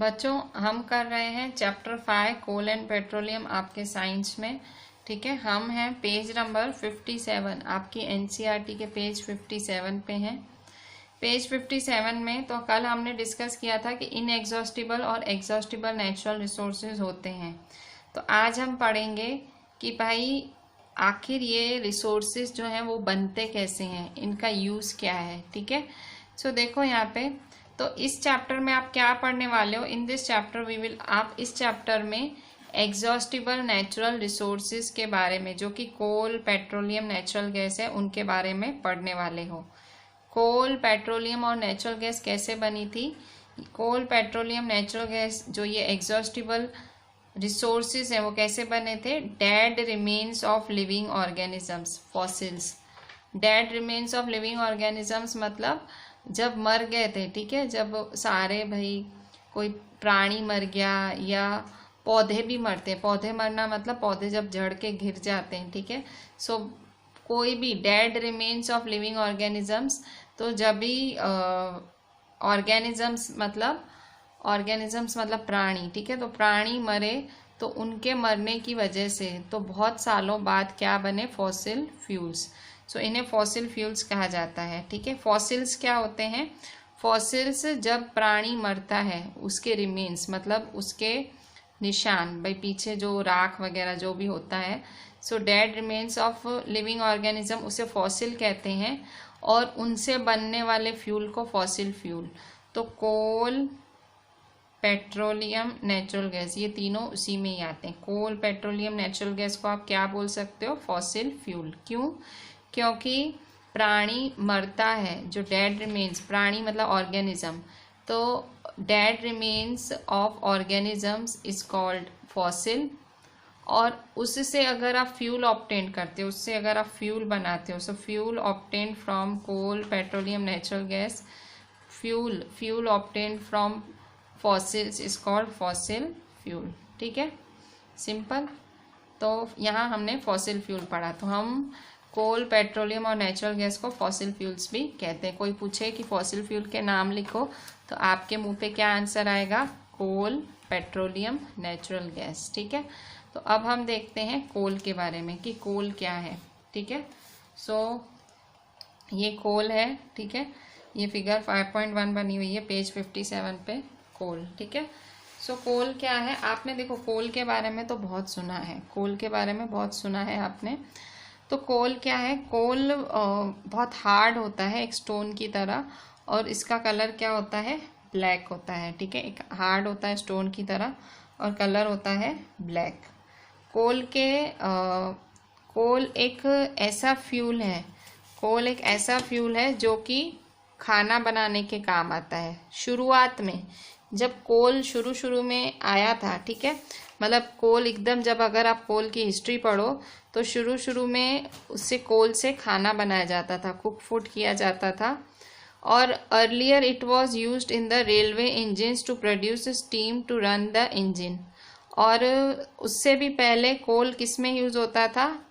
बच्चों हम कर रहे हैं चैप्टर 5 कोल एंड पेट्रोलियम आपके साइंस में। ठीक है, हम हैं पेज नंबर 57, आपकी एनसीईआरटी के पेज 57 पे हैं। पेज 57 में तो कल हमने डिस्कस किया था कि इनएग्जॉस्टिबल और एग्जॉस्टिबल नेचुरल रिसोर्सेज होते हैं। तो आज हम पढ़ेंगे कि भाई आखिर ये रिसोर्सेज जो हैं वो बनते कैसे हैं, इनका यूज़ क्या है। ठीक है, सो देखो यहाँ पे तो इस चैप्टर में आप क्या पढ़ने वाले हो। In this chapter we will, आप इस चैप्टर में एग्जॉस्टिबल नेचुरल रिसोर्सेज के बारे में, जो कि कोल, पेट्रोलियम, नेचुरल गैस है, उनके बारे में पढ़ने वाले हो। कोल, पेट्रोलियम और नेचुरल गैस कैसे बनी थी। कोल, पेट्रोलियम, नेचुरल गैस जो ये एग्जॉस्टिबल रिसोर्सेज हैं वो कैसे बने थे। Dead remains of living organisms, fossils. Dead remains of living organisms मतलब जब मर गए थे, ठीक है, जब सारे भाई कोई प्राणी मर गया या पौधे भी मरते हैं। पौधे मरना मतलब पौधे जब झड़ के गिर जाते हैं। ठीक है, सो कोई भी dead remains of living organisms, तो जब भी ऑर्गेनिजम्स मतलब प्राणी, ठीक है, तो प्राणी मरे तो उनके मरने की वजह से तो बहुत सालों बाद क्या बने, फॉसिल फ्यूल्स। सो इन्हें फॉसिल फ्यूल्स कहा जाता है। ठीक है, फॉसिल्स क्या होते हैं। फॉसिल्स जब प्राणी मरता है उसके रिमेन्स मतलब उसके निशान, भाई पीछे जो राख वगैरह जो भी होता है, so dead remains of living organism उसे फॉसिल कहते हैं, और उनसे बनने वाले फ्यूल को फॉसिल फ्यूल। तो कोल, पेट्रोलियम, नेचुरल गैस, ये तीनों उसी में ही आते हैं। कोल, पेट्रोलियम, नेचुरल गैस को आप क्या बोल सकते हो, फॉसिल फ्यूल। क्यों, क्योंकि प्राणी मरता है, जो डेड रिमेन्स, प्राणी मतलब ऑर्गेनिज्म, तो dead remains of organisms is called fossil. और उससे अगर आप फ्यूल ऑब्टेन करते हो, उससे अगर आप फ्यूल बनाते हो, so fuel obtain from coal, petroleum, natural gas, fuel obtain from fossils is called fossil fuel. ठीक है, सिंपल। तो यहाँ हमने फॉसिल फ्यूल पढ़ा, तो हम कोल, पेट्रोलियम और नेचुरल गैस को फॉसिल फ्यूल्स भी कहते हैं। कोई पूछे कि फॉसिल फ्यूल के नाम लिखो तो आपके मुंह पे क्या आंसर आएगा, कोल, पेट्रोलियम, नेचुरल गैस। ठीक है, तो अब हम देखते हैं कोल के बारे में कि कोल क्या है। ठीक है, सो ये कोल है। ठीक है, ये फिगर 5.1 बनी हुई है पेज 57 पे, कोल। ठीक है, सो कोल क्या है। आपने देखो कोल के बारे में तो बहुत सुना है, कोल के बारे में बहुत सुना है आपने। तो कोल क्या है, कोल बहुत हार्ड होता है, एक स्टोन की तरह, और इसका कलर क्या होता है, ब्लैक होता है। ठीक है, एक हार्ड होता है स्टोन की तरह और कलर होता है ब्लैक। कोल एक ऐसा फ्यूल है, कोल एक ऐसा फ्यूल है जो कि खाना बनाने के काम आता है। शुरुआत में जब कोल शुरू में आया था, ठीक है, मतलब कोल एकदम, जब अगर आप कोल की हिस्ट्री पढ़ो तो शुरू में उससे, कोल से खाना बनाया जाता था, कुक फूड किया जाता था। और earlier it was used in the railway engines to produce steam to run the engine. और उससे भी पहले कोल किस में यूज़ होता था,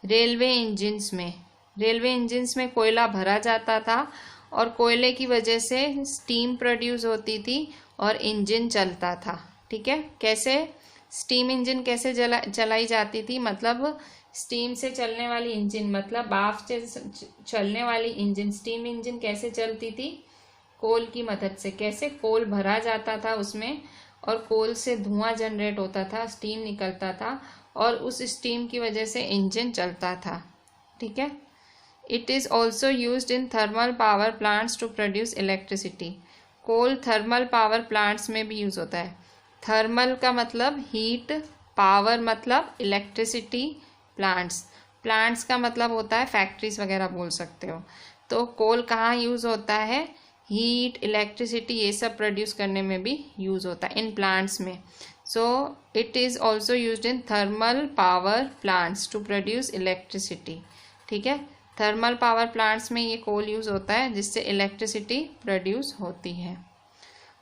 रेलवे इंजिन्स में। रेलवे इंजिन्स में कोयला भरा जाता था और कोयले की वजह से स्टीम प्रोड्यूस होती थी और इंजन चलता था। ठीक है, कैसे स्टीम इंजन कैसे चलाई जाती थी, मतलब स्टीम से चलने वाली इंजन, मतलब भाप से चलने वाली इंजन, स्टीम इंजन कैसे चलती थी, कोल की मदद से। कैसे, कोल भरा जाता था उसमें और कोल से धुआं जनरेट होता था, स्टीम निकलता था, और उस स्टीम की वजह से इंजन चलता था। ठीक है, it is also used in thermal power plants to produce electricity. Coal thermal power plants में भी यूज़ होता है। थर्मल का मतलब हीट, पावर मतलब इलेक्ट्रिसिटी, प्लांट्स का मतलब होता है फैक्ट्रीज वगैरह बोल सकते हो। तो कोल कहाँ यूज़ होता है, हीट, इलेक्ट्रिसिटी, ये सब प्रोड्यूस करने में भी यूज़ होता है इन प्लांट्स में। So it is also used in thermal power plants to produce electricity. ठीक है, थर्मल पावर प्लांट्स में ये कोल यूज़ होता है जिससे इलेक्ट्रिसिटी प्रोड्यूस होती है।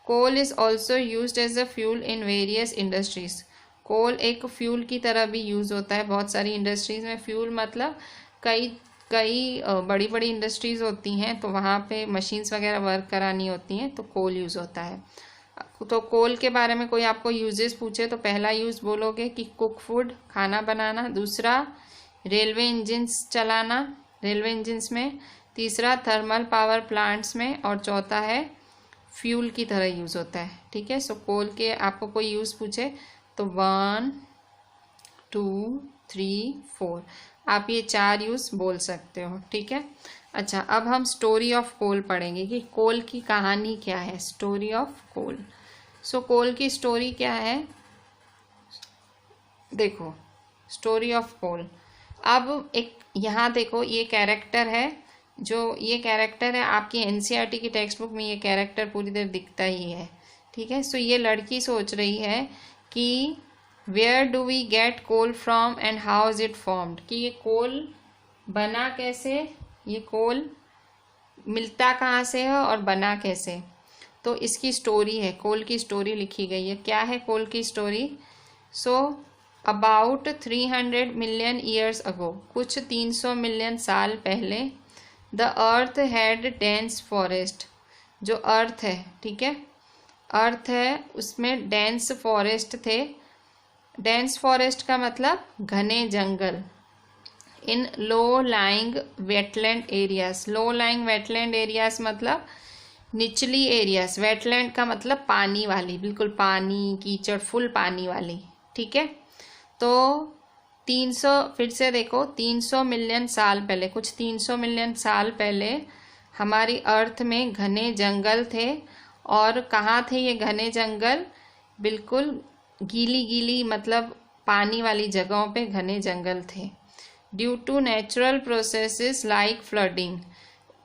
Coal is also used as a fuel in various industries. Coal एक फ्यूल की तरह भी यूज़ होता है बहुत सारी इंडस्ट्रीज़ में। फ्यूल मतलब कई बड़ी बड़ी इंडस्ट्रीज़ होती हैं, तो वहाँ पे मशीन्स वगैरह वर्क करानी होती हैं, तो कोल यूज़ होता है। तो कोल के बारे में कोई आपको यूजेस पूछे तो पहला यूज बोलोगे कि कुक फूड, खाना बनाना। दूसरा रेलवे इंजिन्स चलाना, रेलवे इंजिन्स में। तीसरा थर्मल पावर प्लांट्स में। और चौथा है फ्यूल की तरह यूज़ होता है। ठीक है, सो कोल के आपको कोई यूज़ पूछे तो 1 2 3 4 आप ये 4 यूज़ बोल सकते हो। ठीक है, अच्छा अब हम स्टोरी ऑफ कोल पढ़ेंगे कि कोल की कहानी क्या है। Story of coal. सो कोल की स्टोरी क्या है, देखो स्टोरी ऑफ कोल। अब एक यहाँ देखो ये कैरेक्टर है, जो ये कैरेक्टर है आपकी एनसीईआरटी की टेक्स्ट बुक में ये कैरेक्टर पूरी देर दिखता ही है। ठीक है, सो ये लड़की सोच रही है कि where do we get coal from and how is it formed, कि ये कोल बना कैसे, ये कोल मिलता कहाँ से है और बना कैसे। तो इसकी स्टोरी है, कोल की स्टोरी लिखी गई है। क्या है कोल की story? So about 300 million years ago, कुछ 300 मिलियन साल पहले, the earth had dense forest, जो अर्थ है, ठीक है, अर्थ है उसमें डेंस फॉरेस्ट थे। डेंस फॉरेस्ट का मतलब घने जंगल। In low lying wetland areas, low lying wetland areas मतलब निचली एरियाज, वेटलैंड का मतलब पानी वाली, बिल्कुल पानी कीचड़ फुल पानी वाली। ठीक है, तो 300, फिर से देखो 300 मिलियन साल पहले, कुछ 300 मिलियन साल पहले हमारी अर्थ में घने जंगल थे। और कहाँ थे ये घने जंगल? बिल्कुल गीली गीली मतलब पानी वाली जगहों पे घने जंगल थे। Due to natural processes like flooding,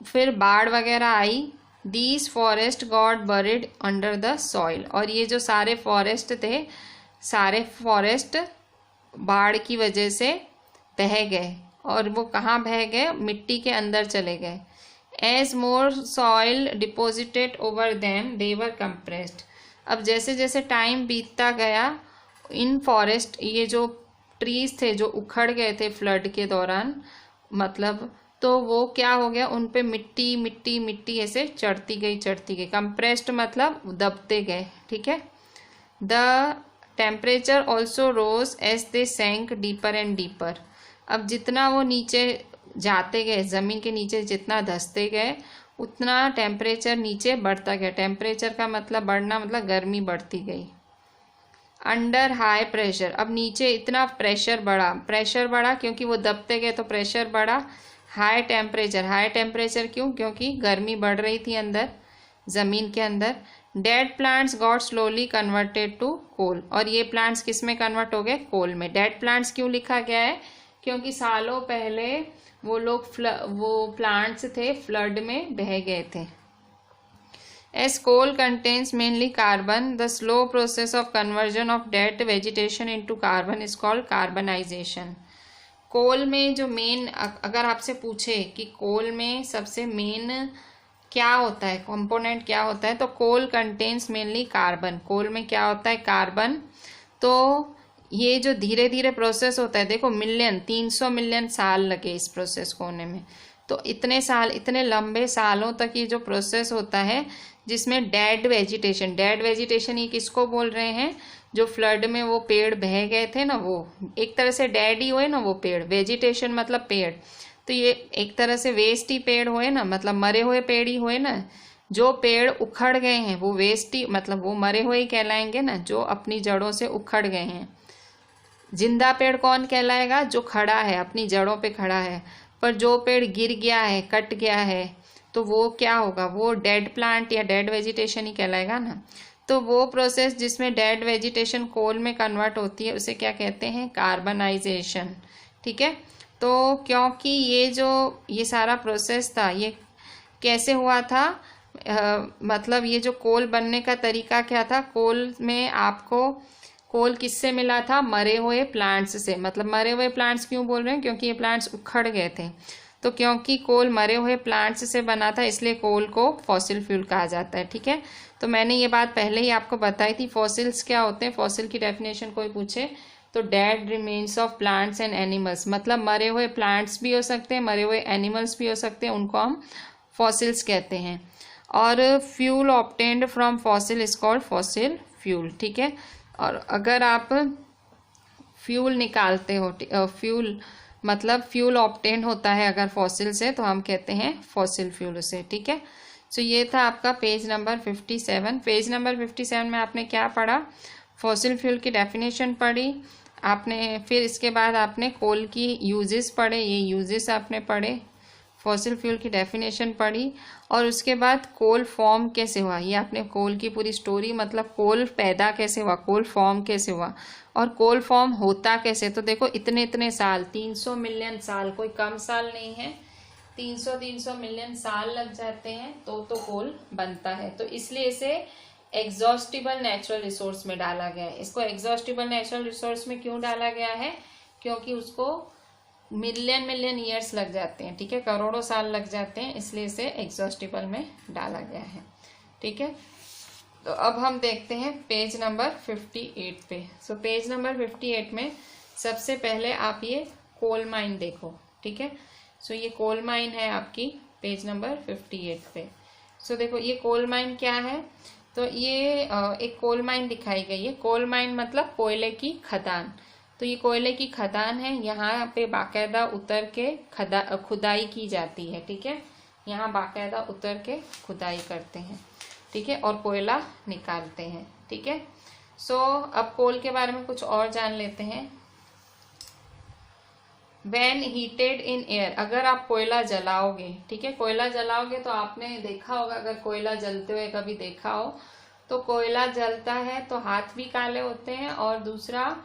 फिर बाढ़ वगैरह आई। These forest got buried under the soil, और ये जो सारे फॉरेस्ट थे, सारे फॉरेस्ट बाढ़ की वजह से बह गए। और वो कहाँ बह गए? मिट्टी के अंदर चले गए। As more soil deposited over them they were compressed, अब जैसे जैसे टाइम बीतता गया इन फॉरेस्ट, ये जो ट्रीज थे जो उखड़ गए थे फ्लड के दौरान, मतलब तो वो क्या हो गया, उन पे मिट्टी मिट्टी मिट्टी ऐसे चढ़ती गई। कंप्रेस्ड मतलब दबते गए। ठीक है, the temperature also rose as they sank deeper and deeper, अब जितना वो नीचे जाते गए, ज़मीन के नीचे जितना धंसते गए उतना टेम्परेचर नीचे बढ़ता गया। टेम्परेचर का मतलब बढ़ना मतलब गर्मी बढ़ती गई। अंडर हाई प्रेशर, अब नीचे इतना प्रेशर बढ़ा क्योंकि वो दबते गए तो प्रेशर बढ़ा। हाई टेम्परेचर क्यों? क्योंकि गर्मी बढ़ रही थी अंदर ज़मीन के अंदर। Dead plants got slowly converted to coal, और ये प्लांट्स किस में कन्वर्ट हो गए? कोल में। डेड प्लांट्स क्यों लिखा गया है? क्योंकि सालों पहले वो लोग वो प्लांट्स थे फ्लड में बह गए थे। As coal contains mainly carbon, the slow process of conversion of dead vegetation into carbon is called carbonization. Coal में जो मेन, अगर आपसे पूछे कि कोल में सबसे मेन क्या होता है, कंपोनेंट क्या होता है, तो कोल कंटेन्स मेनली कार्बन। कोल में क्या होता है? कार्बन। तो ये जो धीरे धीरे प्रोसेस होता है, देखो 300 मिलियन साल लगे इस प्रोसेस को होने में। तो इतने साल, इतने लंबे सालों तक ये जो प्रोसेस होता है जिसमें डेड वेजिटेशन ये किसको बोल रहे हैं? जो फ्लड में वो पेड़ बह गए थे ना, वो एक तरह से डेड ही हुए ना वो पेड़। वेजिटेशन मतलब पेड़, तो ये एक तरह से वेस्ट ही पेड़ हुए ना, मतलब मरे हुए पेड़ ही हुए ना। जो पेड़ उखड़ गए हैं वो वेस्ट ही, मतलब वो मरे हुए ही कहलाएंगे ना, जो अपनी जड़ों से उखड़ गए हैं। जिंदा पेड़ कौन कहलाएगा? जो खड़ा है, अपनी जड़ों पे खड़ा है। पर जो पेड़ गिर गया है, कट गया है, तो वो क्या होगा? वो डेड प्लांट या डेड वेजिटेशन ही कहलाएगा ना। तो वो प्रोसेस जिसमें डेड वेजिटेशन कोल में कन्वर्ट होती है उसे क्या कहते हैं? कार्बनाइजेशन। ठीक है, तो क्योंकि ये सारा प्रोसेस था, ये कैसे हुआ था? मतलब ये जो कोल बनने का तरीका क्या था? कोल में आपको कोल किससे मिला था? मरे हुए प्लांट्स से। मतलब मरे हुए प्लांट्स क्यों बोल रहे हैं? क्योंकि ये प्लांट्स उखड़ गए थे। तो क्योंकि कोल मरे हुए प्लांट्स से बना था इसलिए कोल को फॉसिल फ्यूल कहा जाता है। ठीक है, तो मैंने ये बात पहले ही आपको बताई थी। फॉसिल्स क्या होते हैं? फॉसिल की डेफिनेशन कोई पूछे तो dead remains of plants and animals, मतलब मरे हुए प्लांट्स भी हो सकते हैं, मरे हुए एनिमल्स भी हो सकते हैं, उनको हम फॉसिल्स कहते हैं। और fuel obtained from fossil is called fossil fuel, ठीक है। और अगर आप फ्यूल निकालते हो, फ्यूल मतलब फ्यूल ऑब्टेन होता है अगर फॉसिल से, तो हम कहते हैं फॉसिल फ्यूल उसे, ठीक है। सो ये था आपका पेज नंबर 57। पेज नंबर 57 में आपने क्या पढ़ा? फॉसिल फ्यूल की डेफिनेशन पढ़ी आपने, फिर इसके बाद आपने कोल की यूजेस पढ़े, ये यूजेस आपने पढ़े, फॉसिल फ्यूल की डेफिनेशन पढ़ी, और उसके बाद कोल फॉर्म कैसे हुआ, ये आपने कोल की पूरी स्टोरी, मतलब कोल पैदा कैसे हुआ, कोल फॉर्म कैसे हुआ, और कोल फॉर्म होता कैसे। तो देखो इतने इतने साल, 300 मिलियन साल, कोई कम साल नहीं है, 300 मिलियन साल लग जाते हैं तो कोल बनता है। तो इसलिए इसे एग्जॉस्टिबल नेचुरल रिसोर्स में डाला गया है। इसको एग्जॉस्टिबल नेचुरल रिसोर्स में क्यों डाला गया है? क्योंकि उसको मिलियन ईयर्स लग जाते हैं, ठीक है, करोड़ों साल लग जाते हैं, इसलिए इसे एग्जॉस्टिबल में डाला गया है, ठीक है। तो अब हम देखते हैं पेज नंबर 58 पे। सो पेज नंबर 58 में सबसे पहले आप ये कोल माइन देखो, ठीक है। सो ये कोल माइन है आपकी पेज नंबर 58 पे। सो देखो ये कोल माइन क्या है, तो ये एक कोल माइन दिखाई गई है। कोल माइन मतलब कोयले की खदान। तो ये कोयले की खदान है, यहाँ पे बाकायदा उतर के खुदाई की जाती है, ठीक है। यहाँ बाकायदा उतर के खुदाई करते हैं, ठीक है, और कोयला निकालते हैं, ठीक है। सो अब कोल के बारे में कुछ और जान लेते हैं। When heated in air, अगर आप कोयला जलाओगे, ठीक है, कोयला जलाओगे तो आपने देखा होगा, अगर कोयला जलते हुए कभी देखा हो तो कोयला जलता है तो हाथ भी काले होते हैं, और दूसरा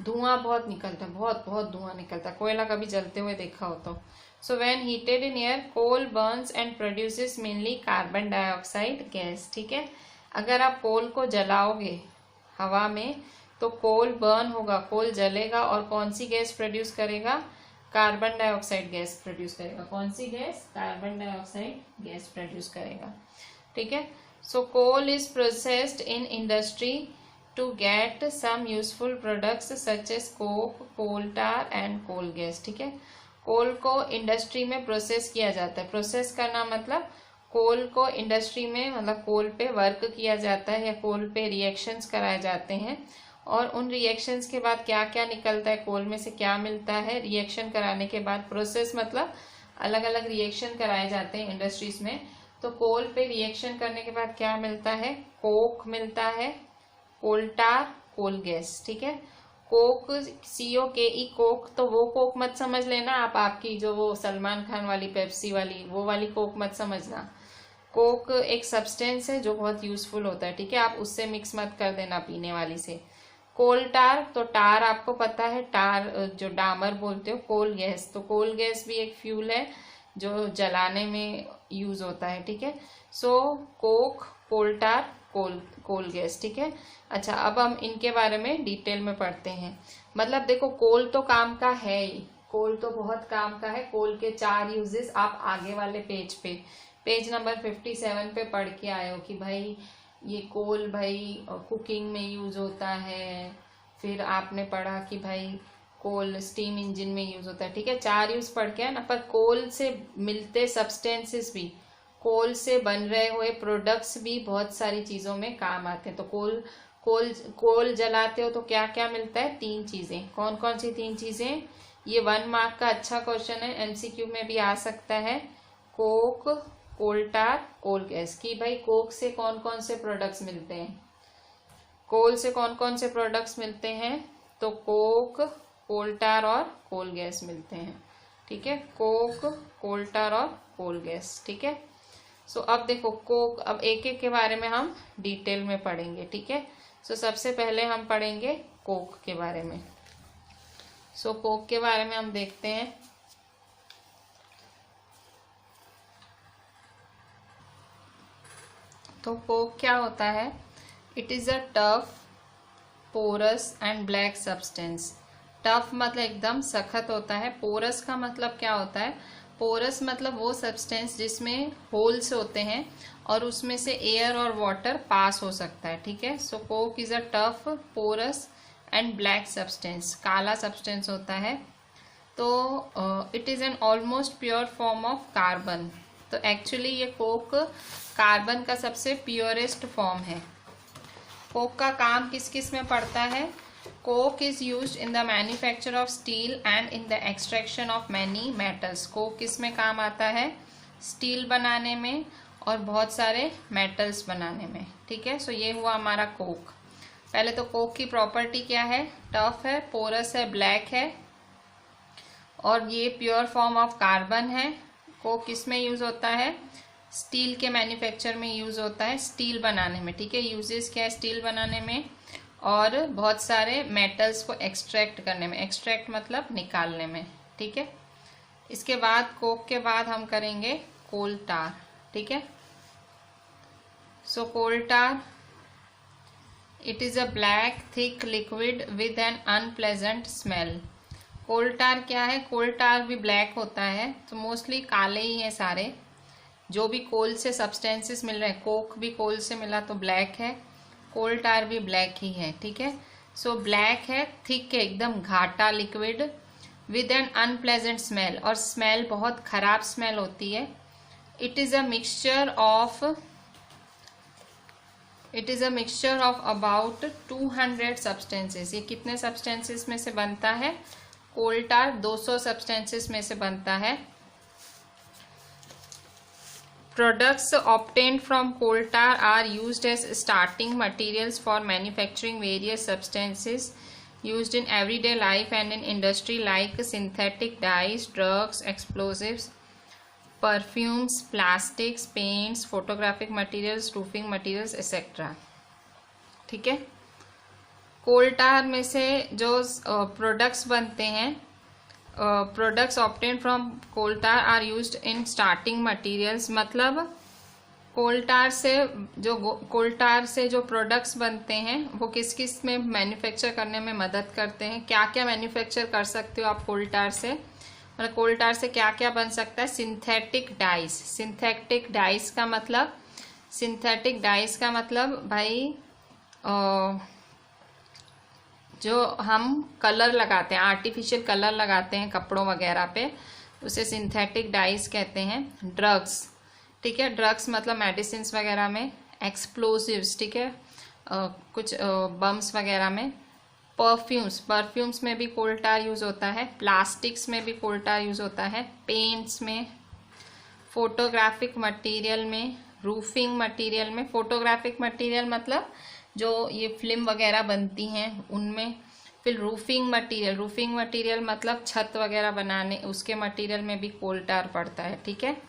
धुआं बहुत निकलता है, बहुत बहुत धुआं निकलता है, कोयला कभी जलते हुए देखा हो तो। So when heated in air coal burns and produces mainly carbon dioxide gas, ठीक है। अगर आप कोल को जलाओगे हवा में तो कोल बर्न होगा, कोल जलेगा, और कौन सी गैस प्रोड्यूस करेगा? कार्बन डाइऑक्साइड गैस प्रोड्यूस करेगा। कौन सी gas? Carbon dioxide gas produce करेगा, ठीक है। So coal is processed in industry to get some useful products such as coke, coal tar and coal gas, ठीक है। कोल को इंडस्ट्री में प्रोसेस किया जाता है। प्रोसेस करना मतलब कोल को इंडस्ट्री में, मतलब कोल पे वर्क किया जाता है या कोल पे रिएक्शंस कराए जाते हैं, और उन रिएक्शंस के बाद क्या क्या निकलता है, कोल में से क्या मिलता है, रिएक्शन कराने के बाद, प्रोसेस मतलब अलग अलग रिएक्शन कराए जाते हैं इंडस्ट्रीज में। तो कोल पे रिएक्शन करने के बाद क्या मिलता है? कोक मिलता है, कोल टार, कोल गैस, ठीक है। कोक COKE कोक, तो वो कोक मत समझ लेना आप, आपकी जो वो सलमान खान वाली पेप्सी वाली, वो वाली कोक मत समझना। कोक एक सब्सटेंस है जो बहुत यूजफुल होता है, ठीक है, आप उससे मिक्स मत कर देना पीने वाली से। कोल टार, तो टार आपको पता है, टार जो डामर बोलते हो। कोल गैस, तो कोल गैस भी एक फ्यूल है जो जलाने में यूज होता है, ठीक है। सो कोक, कोल टार, कोल गैस, ठीक है। अच्छा, अब हम इनके बारे में डिटेल में पढ़ते हैं। मतलब देखो कोल तो काम का है ही, कोल तो बहुत काम का है। कोल के 4 यूजेस आप आगे वाले पेज पे, पेज नंबर 57 पे पढ़ के आए हो कि भाई ये कोल भाई कुकिंग में यूज होता है। फिर आपने पढ़ा कि भाई कोल स्टीम इंजन में यूज होता है, ठीक है, 4 यूज पढ़ के है ना। पर कोल से मिलते सब्सटेंसेस भी, कोल से बन रहे हुए प्रोडक्ट्स भी बहुत सारी चीजों में काम आते हैं। तो कोल जलाते हो तो क्या क्या मिलता है? 3 चीजें। कौन कौन सी 3 चीजें? ये 1 मार्क का अच्छा क्वेश्चन है, MCQ में भी आ सकता है। कोक, कोल टार, कोल गैस, की भाई कोक से कौन कौन से प्रोडक्ट्स मिलते हैं, कोल से कौन कौन से प्रोडक्ट्स मिलते हैं? तो कोक, कोल टार और कोल गैस मिलते हैं, ठीक है। कोक, कोल टार और कोल गैस, ठीक है। सो अब देखो कोक, अब एक एक के बारे में हम डिटेल में पढ़ेंगे, ठीक है। सो सबसे पहले हम पढ़ेंगे कोक के बारे में। सो कोक के बारे में हम देखते हैं। तो कोक क्या होता है? It is a tough, porous and black substance. Tough मतलब एकदम सख्त होता है। पोरस का मतलब क्या होता है? पोरस मतलब वो सब्सटेंस जिसमें होल्स होते हैं और उसमें से एयर और वाटर पास हो सकता है, ठीक है। So coke is a tough, porous and black substance, काला सब्सटेंस होता है। तो it is an almost pure form of carbon, तो एक्चुअली ये कोक कार्बन का सबसे प्योरेस्ट फॉर्म है। कोक का काम किस किस में पड़ता है? Coke is used in the manufacture of steel and in the extraction of many metals. Coke किस में काम आता है? स्टील बनाने में और बहुत सारे मेटल्स बनाने में। ठीक है, सो ये हुआ हमारा कोक। पहले तो कोक की प्रॉपर्टी क्या है? टफ है, पोरस है, ब्लैक है और ये प्योर फॉर्म ऑफ कार्बन है। कोक किस में यूज होता है? स्टील के मैन्युफैक्चर में यूज होता है, स्टील बनाने में। ठीक है, यूजेस क्या है स्टील बनाने में और बहुत सारे मेटल्स को एक्सट्रैक्ट करने में। एक्सट्रैक्ट मतलब निकालने में। ठीक है, इसके बाद कोक के बाद हम करेंगे कोल टार। ठीक है, so coal tar it is a black thick liquid with an unpleasant smell. Coal tar क्या है? कोल टार भी ब्लैक होता है, तो मोस्टली काले ही हैं सारे जो भी कोल से सब्सटेंसेस मिल रहे हैं। कोक भी कोल से मिला तो ब्लैक है, कोल टार भी ब्लैक ही है। ठीक है, सो ब्लैक है, थिक है, एकदम घाटा liquid with an unpleasant smell, और स्मेल बहुत खराब स्मेल होती है। It is a mixture of about 200 substances. ये कितने सब्सटेंसेस में से बनता है? कोल टार 200 सब्सटेंसेस में से बनता है। Products obtained from coal tar are used as starting materials for manufacturing various substances used in everyday life and in industry like synthetic dyes, drugs, explosives, perfumes, plastics, paints, photographic materials, roofing materials, etc. ठीक है, कोल टार में से जो products बनते हैं, products obtained from coal tar are used in starting materials. मतलब coal टार से जो प्रोडक्ट्स बनते हैं वो किस किस में मैन्युफैक्चर करने में मदद करते हैं। क्या क्या मैन्युफैक्चर कर सकते हो आप कोल टार से? मतलब कोल टार से क्या क्या बन सकता है? Synthetic dice. सिंथेटिक डाइस का मतलब भाई जो हम कलर लगाते हैं, आर्टिफिशियल कलर लगाते हैं कपड़ों वगैरह पे, उसे सिंथेटिक डाइस कहते हैं। ड्रग्स, ठीक है, ड्रग्स मतलब मेडिसिन वगैरह में। एक्सप्लोसिव्स, ठीक है, कुछ बम्स वगैरह में। परफ्यूम्स में भी कोल टार यूज होता है। प्लास्टिक्स में भी कोल टार यूज होता है। पेंट्स में, फोटोग्राफिक मटेरियल में, रूफिंग मटेरियल में। फोटोग्राफिक मटेरियल मतलब जो ये फिल्म वगैरह बनती हैं उनमें। फिर रूफिंग मटेरियल मतलब छत वगैरह बनाने, उसके मटेरियल में भी कोल टार पड़ता है। ठीक है,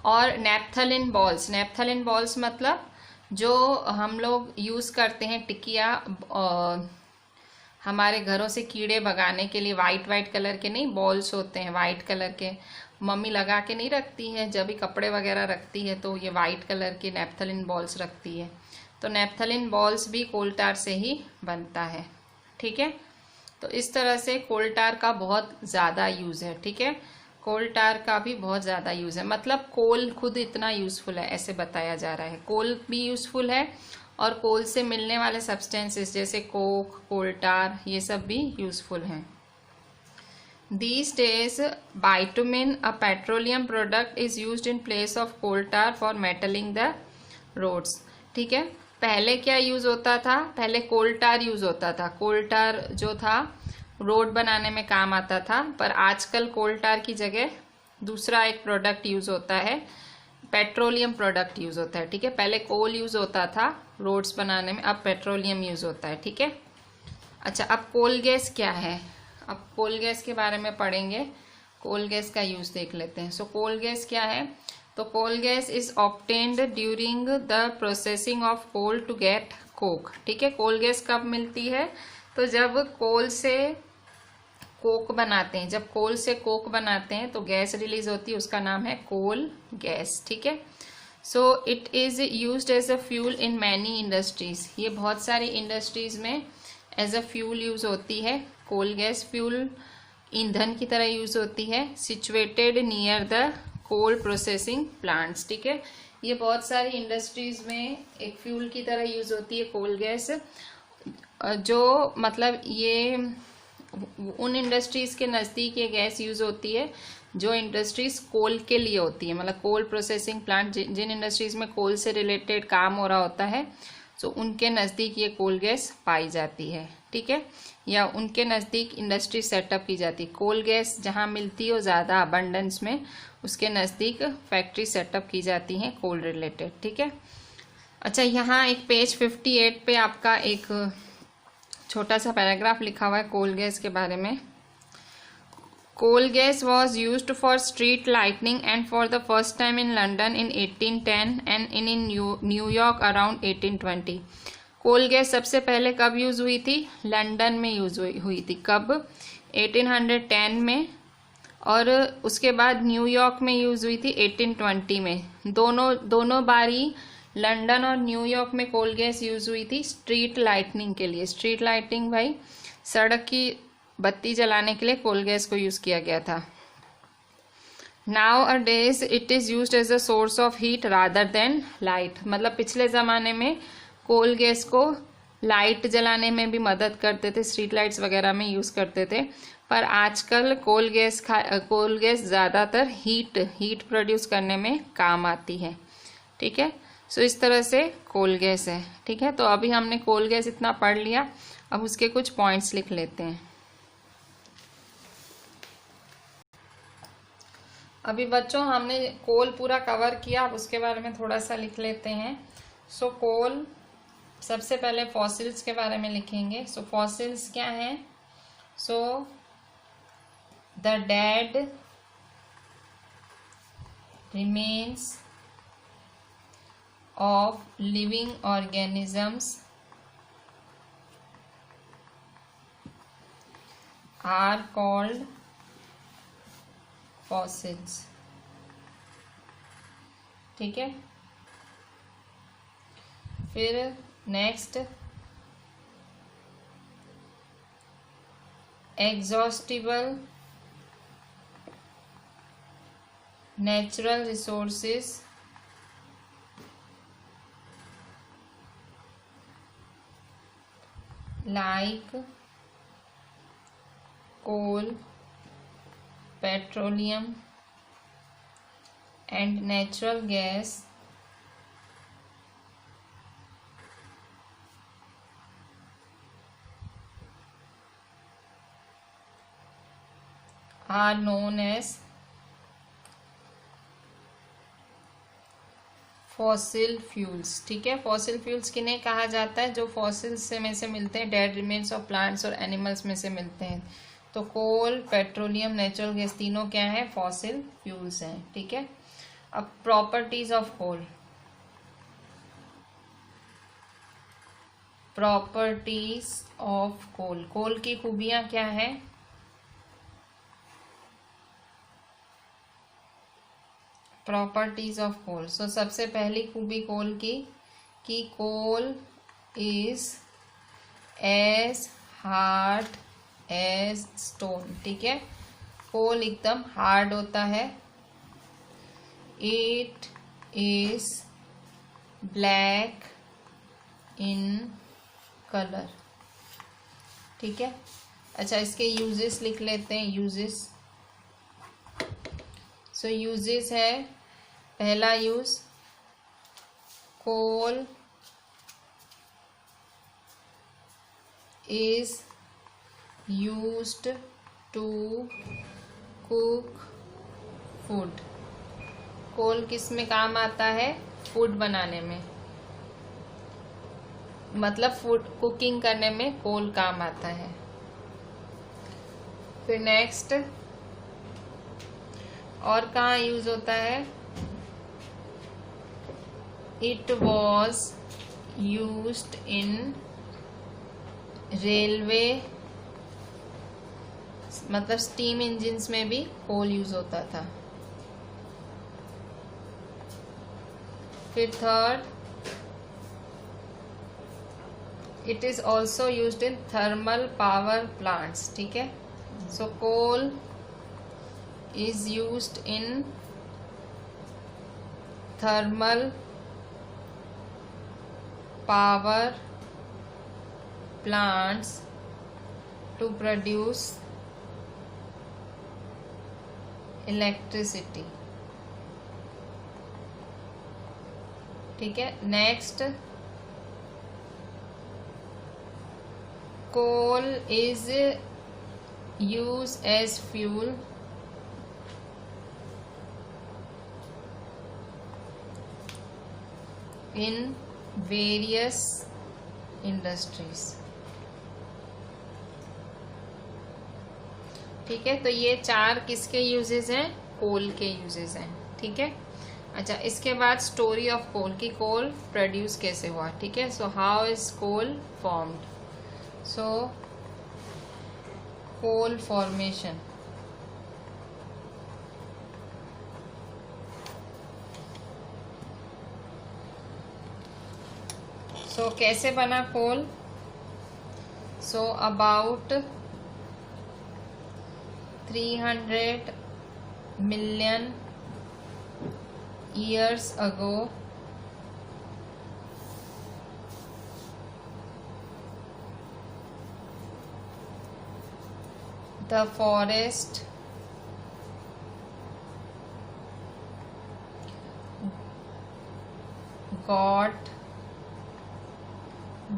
और नैप्थलिन बॉल्स मतलब जो हम लोग यूज करते हैं टिकिया हमारे घरों से कीड़े भगाने के लिए। वाइट कलर के नहीं, बॉल्स होते हैं वाइट कलर के। मम्मी लगा के नहीं रखती है, जब भी कपड़े वगैरह रखती है तो ये वाइट कलर के नैप्थलिन बॉल्स रखती है। तो नैप्थलिन बॉल्स भी कोल टार से ही बनता है। ठीक है, तो इस तरह से कोल टार का बहुत ज़्यादा यूज़ है। ठीक है, कोल टार का भी बहुत ज़्यादा यूज़ है। मतलब कोल खुद इतना यूज़फुल है ऐसे बताया जा रहा है। कोल भी यूज़फुल है और कोल से मिलने वाले सब्सटेंसेस जैसे कोक, कोल टार, ये सब भी यूज़फुल हैं। These days, bitumen, a petroleum product, is used in place of coal tar for metaling the roads. ठीक है, पहले क्या यूज होता था? पहले कोल टार यूज होता था। कोल टार जो था रोड बनाने में काम आता था, पर आजकल कोल टार की जगह दूसरा एक प्रोडक्ट यूज होता है, पेट्रोलियम प्रोडक्ट यूज होता है। ठीक है, पहले कोल यूज होता था रोड्स बनाने में, अब पेट्रोलियम यूज होता है। ठीक है, अच्छा, अब कोल गैस क्या है? अब कोल गैस के बारे में पढ़ेंगे। कोल गैस का यूज देख लेते हैं। सो कोल गैस क्या है? तो coal gas is obtained during the processing of coal to get coke. ठीक है, कोल गैस कब मिलती है? तो जब कोल से कोक बनाते हैं, जब कोल से कोक बनाते हैं तो गैस रिलीज होती है, उसका नाम है कोल गैस। ठीक है, so it is used as a fuel in many industries. ये बहुत सारी इंडस्ट्रीज में एज अ फ्यूल यूज होती है। कोल गैस फ्यूल ईंधन की तरह यूज होती है। Situated near the coal processing plants. ठीक है, ये बहुत सारी इंडस्ट्रीज में एक फ्यूल की तरह यूज होती है कोल गैस, जो मतलब ये उन इंडस्ट्रीज के नज़दीक ये गैस यूज होती है जो इंडस्ट्रीज कोल के लिए होती है, मतलब कोल प्रोसेसिंग प्लांट, जिन इंडस्ट्रीज में कोल से रिलेटेड काम हो रहा होता है, तो उनके नज़दीक ये कोल गैस पाई जाती है, ठीक है, या उनके नज़दीक इंडस्ट्री सेटअप की जाती है। कोल गैस जहाँ मिलती हो ज़्यादा अबंडेंस में, उसके नज़दीक फैक्ट्री सेटअप की जाती हैं कोल रिलेटेड, ठीक है। अच्छा, यहाँ एक पेज 58 पे आपका एक छोटा सा पैराग्राफ लिखा हुआ है कोल गैस के बारे में। Coal gas was used for street lighting and for the first time in London in 1810 and in New York around 1820. Coal gas सबसे पहले कब यूज़ हुई थी? लंदन में यूज़ हुई थी। कब? 1810 में, और उसके बाद न्यूयॉर्क में यूज़ हुई थी 1820 में। दोनों बारी लंदन और न्यूयॉर्क में कोल गैस यूज़ हुई थी स्ट्रीट लाइटनिंग के लिए। स्ट्रीट लाइटिंग भाई सड़क की बत्ती जलाने के लिए कोल गैस को यूज़ किया गया था। Nowadays it is used as a source of heat rather than light. मतलब पिछले ज़माने में कोल गैस को लाइट जलाने में भी मदद करते थे, स्ट्रीट लाइट्स वगैरह में यूज़ करते थे, पर आजकल कोल गैस ज़्यादातर हीट प्रोड्यूस करने में काम आती है, ठीक है। सो इस तरह से कोल गैस है, ठीक है। तो अभी हमने कोल गैस इतना पढ़ लिया, अब उसके कुछ पॉइंट्स लिख लेते हैं। अभी बच्चों हमने कोल पूरा कवर किया, अब उसके बारे में थोड़ा सा लिख लेते हैं। सो कोल, सबसे पहले फॉसिल्स के बारे में लिखेंगे। सो फॉसिल्स क्या हैं? So the dead remains of living organisms are called fossils, ठीक है। फिर next, exhaustible natural resources like coal, petroleum and natural gas are known as fossil fuels, ठीक है। फॉसिल फ्यूल्स किन्हें कहा जाता है? जो फॉसिल्स से में से मिलते हैं, डेड रिमेन्स ऑफ प्लांट्स और एनिमल्स में से मिलते हैं। तो कोल, पेट्रोलियम, नेचुरल गैस तीनों क्या है? फॉसिल फ्यूल्स हैं, ठीक है। अब properties of coal, properties of coal, coal की खूबियां क्या है? प्रॉपर्टीज ऑफ कोल। सो सबसे पहली खूबी कोल की कि coal is as hard as stone, ठीक है। कोल एकदम हार्ड होता है। It is black in colour, ठीक है। अच्छा, इसके यूजेस लिख लेते हैं। यूजेस, सो यूजेस है, पहला use, coal is used to cook food. Coal किस में काम आता है? फूड बनाने में, मतलब फूड कुकिंग करने में कोल काम आता है। फिर नेक्स्ट, और कहाँ यूज होता है? It was used in railway, मतलब स्टीम इंजिन्स में भी कोल यूज होता था। फिर third, it is also used in thermal power plants, ठीक है। So coal is used in thermal power plants to produce electricity. ठीक है, next, coal is use as fuel in various industries. ठीक है, तो ये 4 किसके यूजेस हैं? कोल के यूजेस हैं। ठीक है, अच्छा, इसके बाद स्टोरी ऑफ कोल, की कोल प्रोड्यूस कैसे हुआ। ठीक है, so how is coal formed. So coal formation, so कैसे बना coal. So about 300 million years ago, the forest got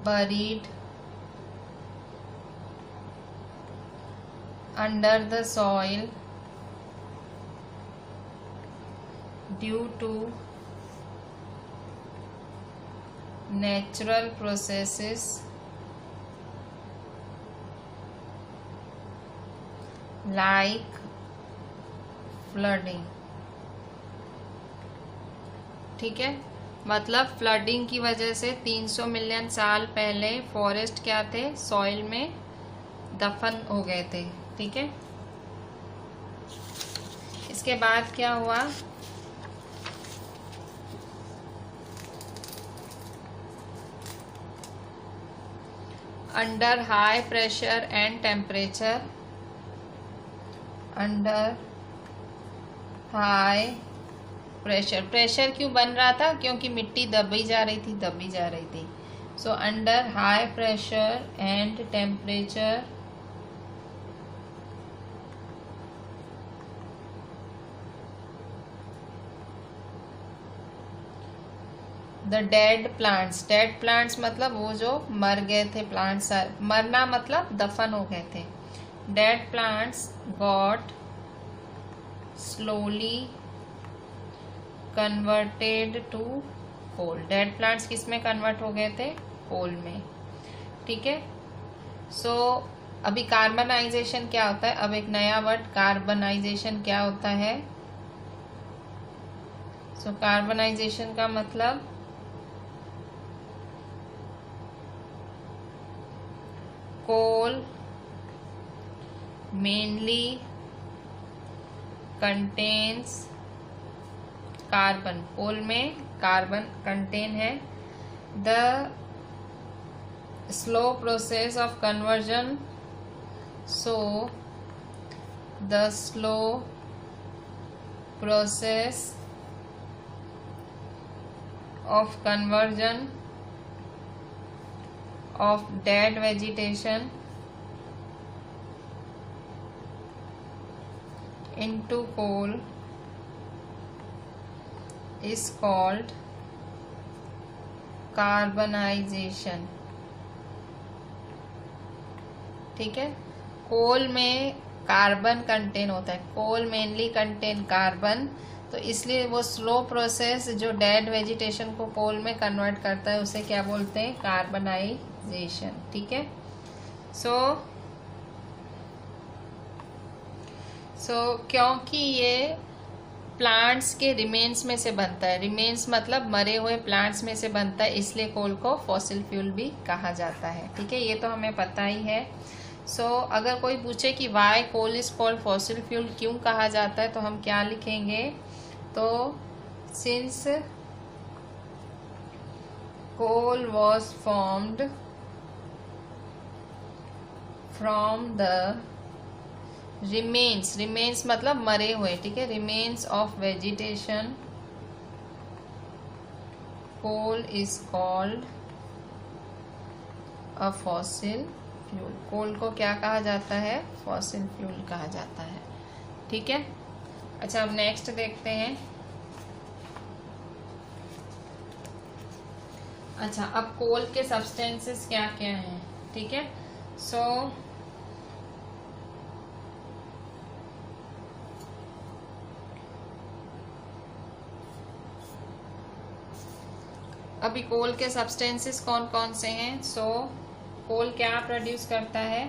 buried under the soil due to natural processes like flooding। ठीक है, मतलब फ्लडिंग की वजह से 300 मिलियन साल पहले फॉरेस्ट क्या थे? सॉइल में दफन हो गए थे। ठीक है, इसके बाद क्या हुआ? Under high pressure and temperature, under high pressure, pressure क्यों बन रहा था? क्योंकि मिट्टी दबी जा रही थी। So under high pressure and temperature the dead plants मतलब वो जो मर गए थे प्लांट्स, मरना मतलब दफन हो गए थे। Dead plants got slowly converted to coal. Dead plants किस में कन्वर्ट हो गए थे? कोल में। ठीक है, सो अभी कार्बनाइजेशन क्या होता है? अब एक नया वर्ड, कार्बनाइजेशन क्या होता है? सो कार्बनाइजेशन का मतलब coal mainly contains कार्बन, कोल में कार्बन कंटेन है। The slow process of conversion, so the slow process of conversion of dead vegetation into coal is called carbonization। ठीक है, कोल में कार्बन कंटेन होता है, कोल मेनली कंटेन कार्बन, तो इसलिए वो स्लो प्रोसेस जो डेड वेजिटेशन को कोल में कन्वर्ट करता है उसे क्या बोलते हैं? कार्बनाइजेशन। ठीक है, सो क्योंकि ये प्लांट्स के रिमेन्स में से बनता है, रिमेन्स मतलब मरे हुए प्लांट्स में से बनता है, इसलिए कोल को फॉसिल फ्यूल भी कहा जाता है। ठीक है, ये तो हमें पता ही है। अगर कोई पूछे कि why coal is called fossil fuel, क्यों कहा जाता है, तो हम क्या लिखेंगे? तो since coal was formed from the remains मतलब मरे हुए। ठीक है, remains of vegetation, coal is called a fossil fuel. Coal को क्या कहा जाता है? फॉसिल फ्यूल कहा जाता है। ठीक है, अच्छा, अब नेक्स्ट देखते हैं। अच्छा, अब कोल के सब्सटेंसेस क्या क्या हैं, ठीक है। सो अभी कोल के सब्सटेंसेस कौन कौन से हैं। सो कोल क्या प्रोड्यूस करता है।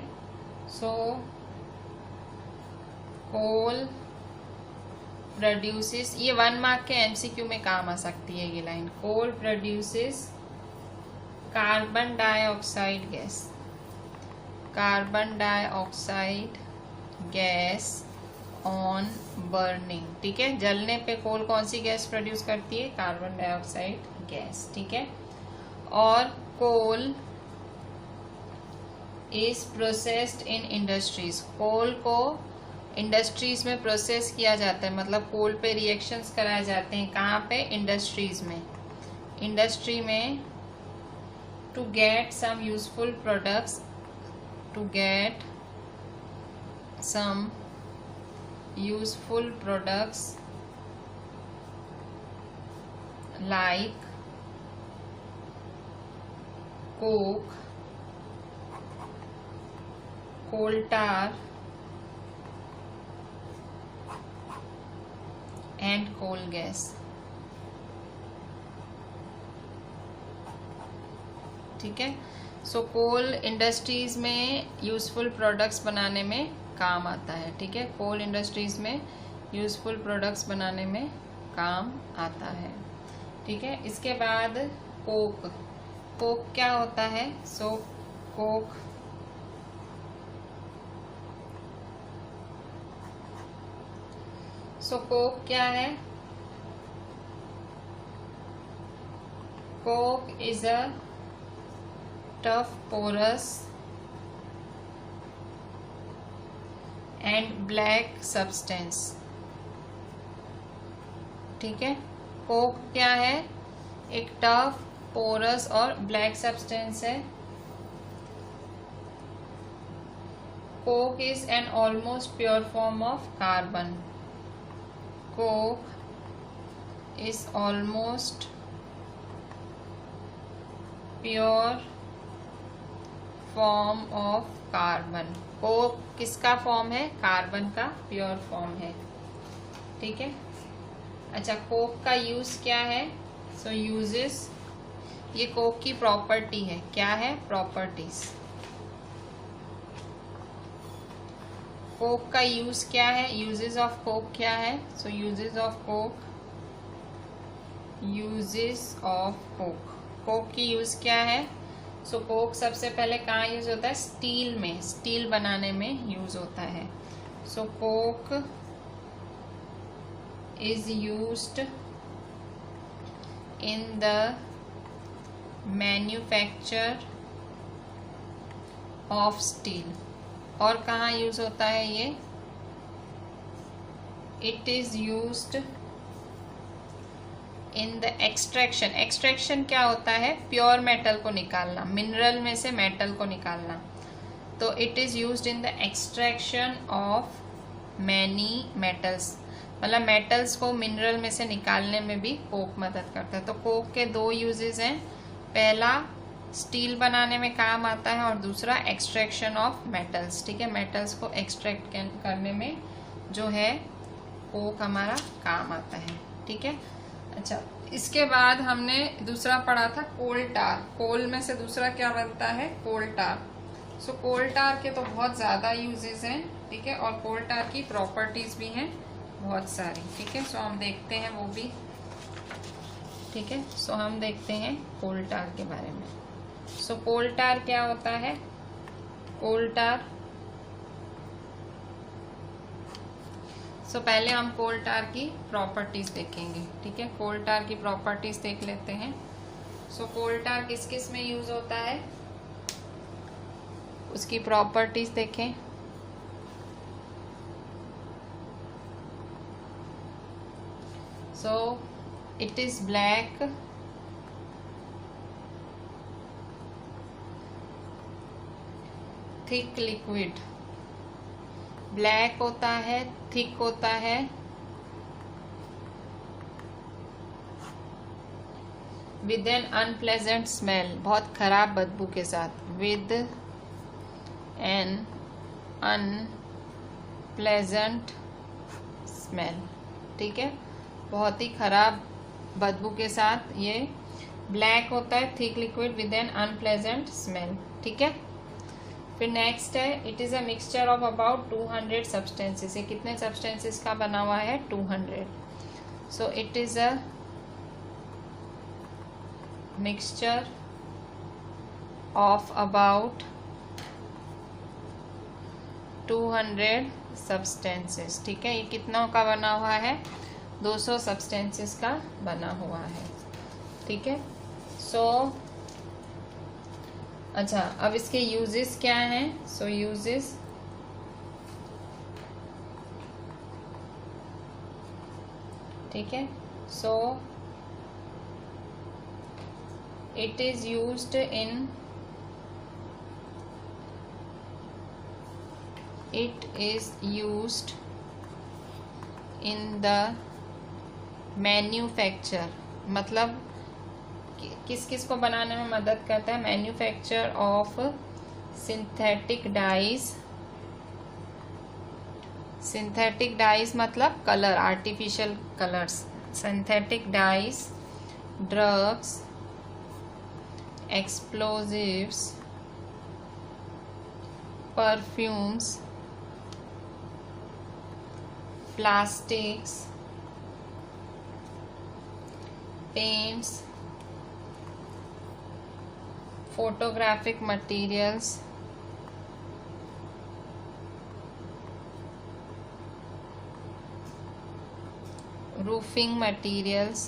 सो कोल प्रोड्यूसेस, ये 1 मार्क के एमसीक्यू में काम आ सकती है ये line. Coal produces carbon dioxide gas, carbon dioxide gas on burning, ठीक है। जलने पे कोल कौन सी गैस प्रोड्यूस करती है, कार्बन डाइऑक्साइड गैस, ठीक है। और coal is processed in industries, coal को इंडस्ट्रीज में प्रोसेस किया जाता है, मतलब कोल पे रिएक्शंस कराए जाते हैं। कहाँ पे, इंडस्ट्रीज में। इंडस्ट्री में to get some useful products, to get some useful products like coke, coal tar and coal gas, ठीक है। सो कोल इंडस्ट्रीज में यूजफुल प्रोडक्ट्स बनाने में काम आता है, ठीक है। कोल इंडस्ट्रीज में यूजफुल प्रोडक्ट्स बनाने में काम आता है, ठीक है। इसके बाद कोक, कोक क्या होता है। सो कोक कोक क्या है। Coke is a tough porous and black substance, ठीक है। कोक क्या है, एक टफ पोरस और ब्लैक सब्सटेंस है। Coke is an almost pure form of carbon, coke is almost pure form of carbon, coke किसका फॉर्म है, कार्बन का प्योर फॉर्म है, ठीक है। अच्छा, कोक का यूज क्या है। सो यूजेस, ये कोक की प्रॉपर्टी है, क्या है, प्रॉपर्टीज। कोक का यूज क्या है, यूजेस ऑफ कोक क्या है। So uses of coke, uses of coke, coke की यूज क्या है। सो कोक सबसे पहले कहाँ यूज होता है, स्टील में, स्टील बनाने में यूज होता है। So Coke is used in the manufacture of steel, और कहाँ यूज होता है ये, it is used in the extraction, extraction क्या होता है, प्योर मेटल को निकालना, मिनरल में से मेटल को निकालना। तो it is used in the extraction of many metals, मतलब मेटल्स को मिनरल में से निकालने में भी कोक मदद करता है। तो कोक के 2 यूजेस हैं, पहला स्टील बनाने में काम आता है और दूसरा एक्सट्रैक्शन ऑफ मेटल्स, ठीक है। मेटल्स को एक्सट्रैक्ट करने में जो है कोक हमारा काम आता है, ठीक है। अच्छा, इसके बाद हमने दूसरा पढ़ा था कोल टार, कोल में से दूसरा क्या बनता है, कोल टार। सो कोल टार के तो बहुत ज़्यादा यूजेस हैं, ठीक है, और कोल टार की प्रॉपर्टीज भी हैं बहुत सारी, ठीक है। सो हम देखते हैं वो भी, ठीक है। सो हम देखते हैं कोल टार के बारे में। सो कोल टार क्या होता है, कोल टार। सो पहले हम कोल टार की प्रॉपर्टीज देखेंगे, ठीक है। कोल टार की प्रॉपर्टीज देख लेते हैं। सो कोल टार किस किस में यूज होता है, उसकी प्रॉपर्टीज देखें। So it is black, thick liquid, black होता है, थिक होता है, विद एन अनप्लेजेंट स्मेल, बहुत खराब बदबू के साथ, विद एन अनप्लेजेंट स्मेल, ठीक है, बहुत ही खराब बदबू के साथ। ये ब्लैक होता है, thick liquid with an unpleasant smell, ठीक है। फिर नेक्स्ट है, it is a mixture of about 200 substances. ये कितने सब्सटेंसेस का बना हुआ है? 200। सो it is a mixture of about 200 substances, ठीक है। ये कितनों का बना हुआ है? 200 सब्सटेंसेस का बना हुआ है, ठीक है। सो अच्छा, अब इसके यूजेस क्या हैं? सो यूजेस, ठीक है। So it is used in, it is used in the manufacture, मतलब किस किस को बनाने में मदद करता है? Manufacture of synthetic dyes. Synthetic dyes मतलब colour, artificial colours. Synthetic dyes, drugs, explosives, perfumes, plastics, paints, photographic materials, roofing materials,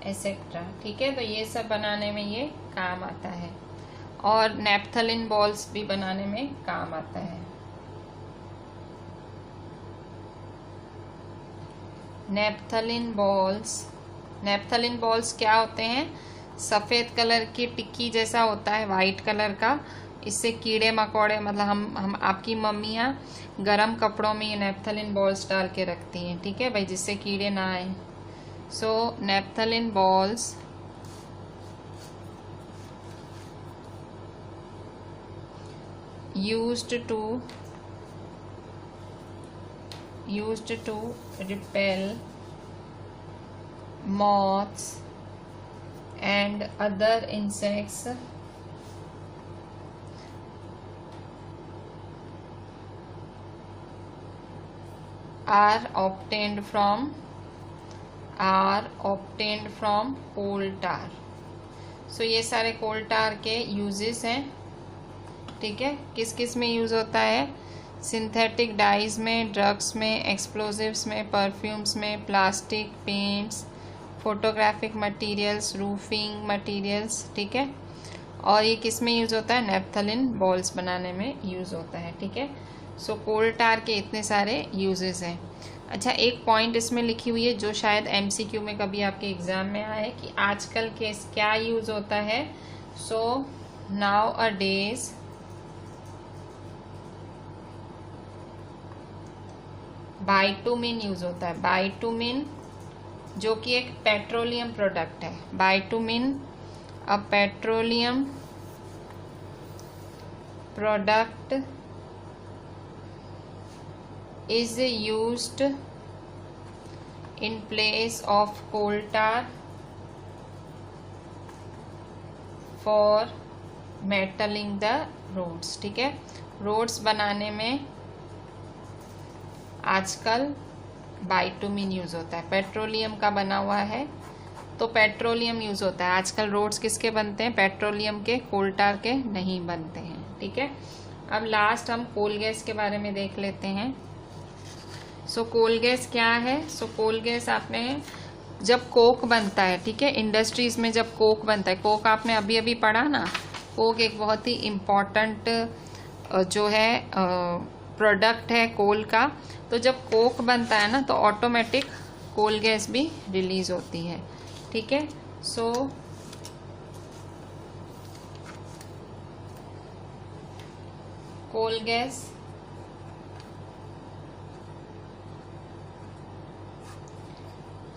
et cetera, ठीक है। तो ये सब बनाने में ये काम आता है, और नेप्थलिन बॉल्स भी बनाने में काम आता है। नेप्थलिन बॉल्स, नेप्थलिन बॉल्स क्या होते हैं? सफ़ेद कलर की टिक्की जैसा होता है, वाइट कलर का। इससे कीड़े मकोड़े, मतलब हम आपकी मम्मियाँ गरम कपड़ों में ये नेप्थलिन बॉल्स डाल के रखती हैं, ठीक है भाई, जिससे कीड़े ना आए। So naphthalene balls used to repel moths and other insects are obtained from coal tar। सो ये सारे कोल टार के यूजेस हैं, ठीक है। किस किस में यूज़ होता है? सिंथेटिक डाइज में, ड्रग्स में, एक्सप्लोजिव्स में, परफ्यूम्स में, plastic, paints, photographic materials, roofing materials, ठीक है। और ये किस में यूज़ होता है? नेप्थलिन बॉल्स बनाने में यूज़ होता है, ठीक है। सो कोल टार के इतने सारे यूजेस हैं। अच्छा, एक पॉइंट इसमें लिखी हुई है जो शायद MCQ में कभी आपके एग्ज़ाम में आए कि आजकल के क्या यूज़ होता है। So nowadays bitumen use होता है। बाइटुमिन जो कि एक पेट्रोलियम प्रोडक्ट है। Bitumen a petroleum product is used in place of coal tar for metalling the roads, ठीक है। रोड्स बनाने में आजकल बाइटुमिन यूज होता है, पेट्रोलियम का बना हुआ है, तो पेट्रोलियम यूज होता है आजकल। रोड्स किसके बनते हैं? पेट्रोलियम के, कोल टार के नहीं बनते हैं, ठीक है। अब लास्ट हम कोल गैस के बारे में देख लेते हैं। सो कोल गैस क्या है? सो कोल गैस आपने जब कोक बनता है, ठीक है, इंडस्ट्रीज में जब कोक बनता है, कोक आपने अभी अभी पढ़ा ना, कोक एक बहुत ही इम्पॉर्टेंट जो है प्रोडक्ट है कोल का। तो जब कोक बनता है ना तो ऑटोमेटिक कोल गैस भी रिलीज होती है, ठीक है। So coal gas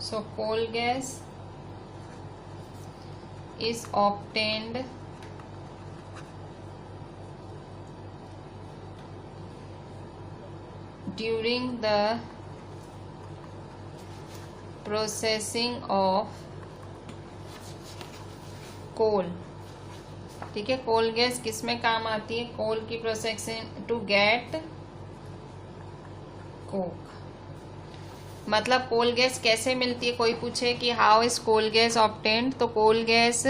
So coal gas is obtained during the processing of coal. ठीक है, कोल गैस किस में काम आती है? कोल की प्रोसेसिंग टू गेट कोक। मतलब कोल गैस कैसे मिलती है? कोई पूछे कि how is coal gas obtained, तो कोल गैस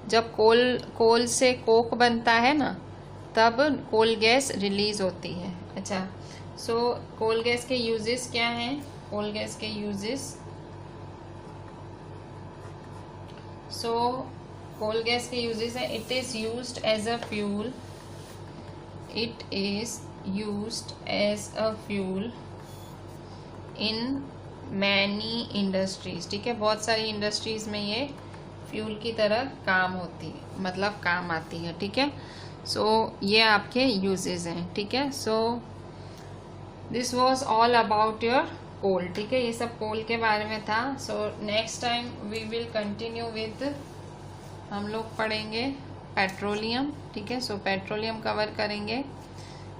जब कोल से कोक बनता है ना, तब कोल गैस रिलीज होती है। अच्छा, सो कोल गैस के यूजेस क्या हैं? कोल गैस के यूजेस, कोल गैस के यूजेस है, it is used as a fuel, it is used as a fuel in many industries. ठीक है, बहुत सारी इंडस्ट्रीज में ये फ्यूल की तरह काम होती है, मतलब काम आती है। ठीक है, सो ये आपके यूजेस हैं। ठीक है, so this was all about your coal. ठीक है, ये सब कोल के बारे में था। So next time we will continue with, हम लोग पढ़ेंगे पेट्रोलियम। ठीक है, सो पेट्रोलियम कवर करेंगे।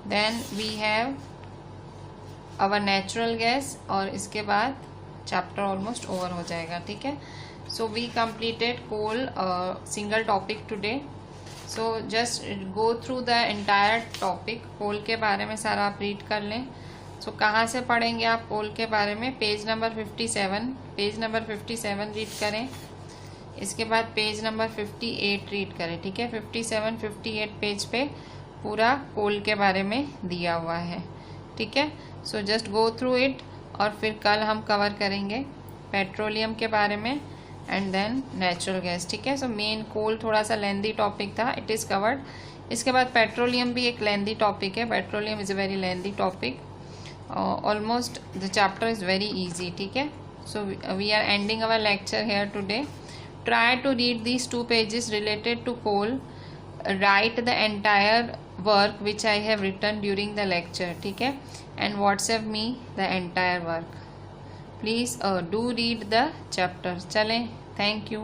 Then we have our natural gas, और इसके बाद चैप्टर ऑलमोस्ट ओवर हो जाएगा। ठीक है, so we completed coal single topic today. So just go through the entire topic. Coal के बारे में सारा आप रीड कर लें। सो कहाँ से पढ़ेंगे आप कोल के बारे में? Page number 57, page number 57 read करें। इसके बाद पेज नंबर 58 रीड करें। ठीक है, 57, 58 पेज पे पूरा कोल के बारे में दिया हुआ है। ठीक है, सो जस्ट गो थ्रू इट, और फिर कल हम कवर करेंगे पेट्रोलियम के बारे में एंड देन नेचुरल गैस। ठीक है, सो मेन कोल थोड़ा सा लेंदी टॉपिक था, इट इज़ कवर्ड। इसके बाद पेट्रोलियम भी एक लेंदी टॉपिक है। Petroleum is a very lengthy topic, almost the chapter is very easy. ठीक है, so we are ending our lecture here today. Try to read these 2 pages related to coal. Write the entire work which I have written during the lecture. ठीक है, and WhatsApp me the entire work. Please do read the chapter. चलें, thank you.